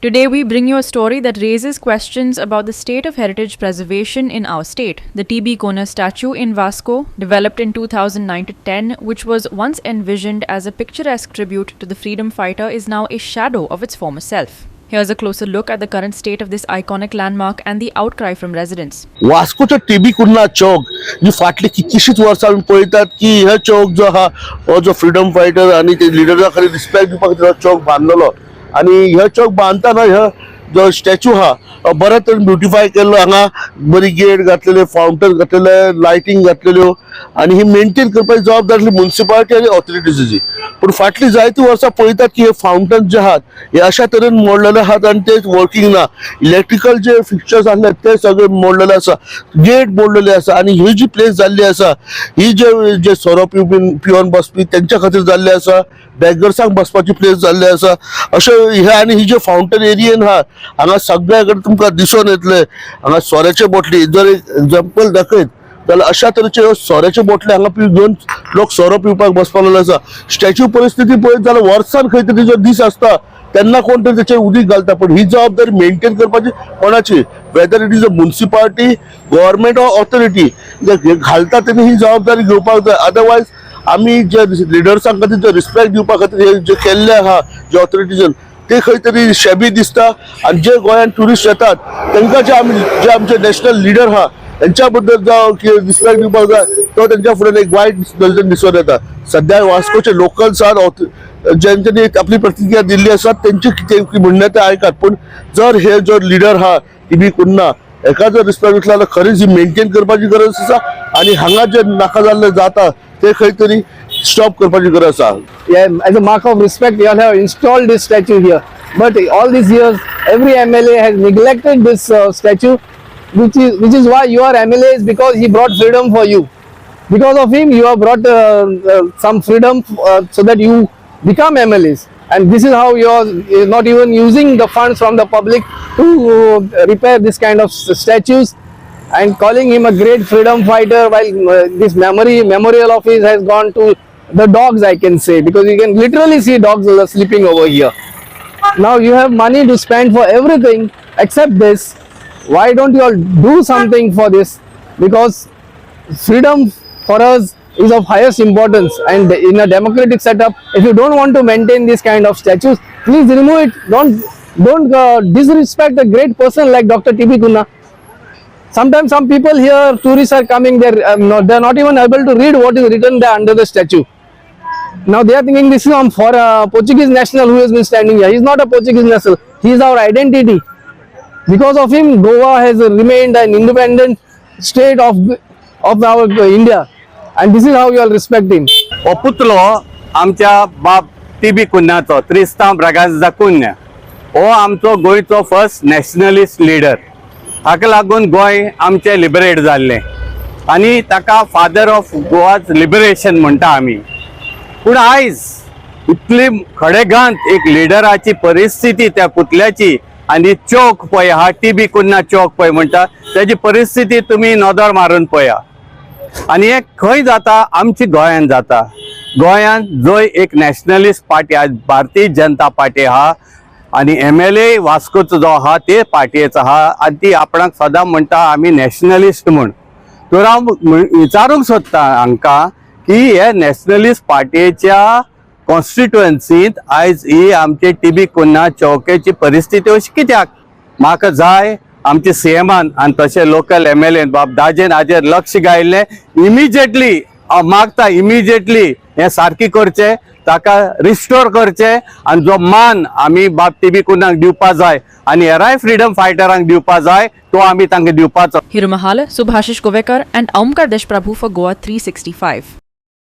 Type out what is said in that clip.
Today we bring you a story that raises questions about the state of heritage preservation in our state. The T.B. Kunna statue in Vasco, developed in 2009 to 10, which was once envisioned as a picturesque tribute to the freedom fighter, is now a shadow of its former self. Here's a closer look at the current state of this iconic landmark and the outcry from residents. वास्कोचा TB Cunha चौक जी फाटली कितलीशीच वर्सां आमी पळयतात की हे चौक जो आहा हो जो फ्रीडम फायटर आणि ते लिडरा खाली रिस्पेक्ट दिवपाक तो चौक बांदलेलो आणि हे चौक बांदतना हे जो स्टॅच्यू आहा बऱ्या तरेन ब्युटिफाय केल्लो. हांगा बरी गेट घातलेले, फाउंटन घातलेले, लायटिंग घातलेल्यो आणि ही मेंटेन करपाची जबाबदारी म्युनिसिपालिटी आणि ऑथॉरिटीजची. पण फाटली जायती वर्सां पळयतात की हे फाउंटन जे आहात हे अशा तरेन मोडलेले आहात आणि ते वर्किंग ना. इलेक्ट्रिकल जे फिक्चर्स आसले ते सगळे मोडलेले आसा, गेट मोडलेले आसा आणि ही जी प्लेस जाल्ली आसा ही जे सोरो पिवन बसपी त्यांच्या खातीर जाल्ली आसा, बॅगर्सांक बसपाची प्लेस जाल्ली आसा. अशें हे आणि ही जे फाउंटन एरियेन आहा हांगा सगळ्या कडेन तुमकां दिसून येतले. हांगा सोऱ्याचे बोटली जर एक एक्झाम्पल दाखयत जाल्यार अशा तरेचे सोऱ्याचे बोटले हांगा घेवन लोक सोरो पिवपाक बसपालेले आसा. स्टॅच्यू परिस्थिती पळयत जाल्यार वर्सान खंय तरी जो दीस आसता तेन्ना कोण तरी तेचेर उदीक घालता. पण ही जबाबदारी मेंटेन करपाची कोणाची? Whether it is a municipality, government or authority जे घालता तेणी ही जबाबदारी घेवपाक जाय. अदरवायज आमी जे लिडर्सांक खातीर जे रिस्पेक्ट दिवपा खातीर जे केल्ले आहा जे ऑथॉरिटीजन ते खंय तरी शेबी दिसता. आणि जे गोंयान ट्युरिस्ट येतात तांकां जे आमचे नॅशनल लिडर आहा त्यांच्या बद्दल जो रिस्पेक्ट दिवपाक जाय तो त्यांच्या फुडें एक वायट नजरेन दिसून येता. सध्या वास्कोचे लोकल्स आहात ज्यांच्यानी आपली प्रतिक्रिया दिल्ली आसा त्यांची म्हणणें ते आयकात. पण जर हे जो लिडर आहा टीबी कुन्ना एका जर रिस्पेक्ट दितलो जाल्यार खरीच ही मेंटेन करपाची गरज आसा आणि हांगा जे नाका जाल्ले जाता ते खंय तरी स्टॉप करपाची गरज आसा. Yeah, as a mark of respect, you all have installed this statue here. But all these years, every MLA has neglected this statue, which is why you are MLAs, because he brought freedom for you. Because of him, you have brought some freedom so that you become MLAs. And this is how you are not even using the funds from the public to repair this kind of statues, and calling him a great freedom fighter, while this memorial of his has gone to the dogs, I can say, because you can literally see dogs sleeping over here. Now you have money to spend for everything except this. Why don't you all do something for this? Because freedom for us is of highest importance, and in a democratic setup, if you don't want to maintain this kind of statues, please remove it. Don't disrespect a great person like Dr. T.B. Kunna. Sometimes some people here, tourists are coming, they're not even able to read what is written there under the statue. Now they are thinking this is for a Portuguese national who has been standing here. He is not a Portuguese national. He is our identity. Because of him, Goa has remained an independent state of our India. And this is how you all respect him. हो पुतलो आमच्या बाब TB कुन्नाचो, Tristao Braganza कुन्ना हो आमचो गोंयचो first nationalist leader. हाका लागून गोंय आमचें लिबरेट जाल्लें आनी ताका फादर ऑफ गोवाज लिबरेशन म्हणटा आमी. पूण आयज इतली खडेगांत एक लिडराची परिस्थिती त्या पुतल्याची आनी चौक पळय हा टीबी कुन्ना चौक पळय म्हणटा त्याची परिस्थिती तुमी नदर मारून पळया. आणि हे खंय जाता? आमची गोंयान जाता. गोंयान जो एक नॅशनलिस्ट पार्टी आज भारतीय जनता पार्टी आहा आणि MLA वास्कोचो जो आहा ते पार्टीचो आहा आनी ती आपणाक सदां म्हणटा आमी नॅशनलिस्ट म्हूण. तर हांव विचारूंक सोदता हांकां की हे नॅशनलिस्ट पार्टीच्या कॉन्स्टिट्युएन्सींत आयज ही आमची टीबी कुन्ना चौकेची परिस्थिती अशी कित्याक? म्हाका जाय आमच्या सीएमान आणि तसे लोकल MLA बाब दाजेन हाजेर लक्ष घायल्लें इमिजिएटली. मागता इमिजिएटली हे सारकी करचे, ताका रिस्टोर करचे आणि जो मान आमी बाब टीबी कुन्नाक दिवपा जाय आणि हेराय फ्रीडम फायटरांक दिवपा जाय तो आमी तांकां दिवपाचो. Hirumahala, Subhashish Govekar and Aumkar Deshprabhu for Goa 365.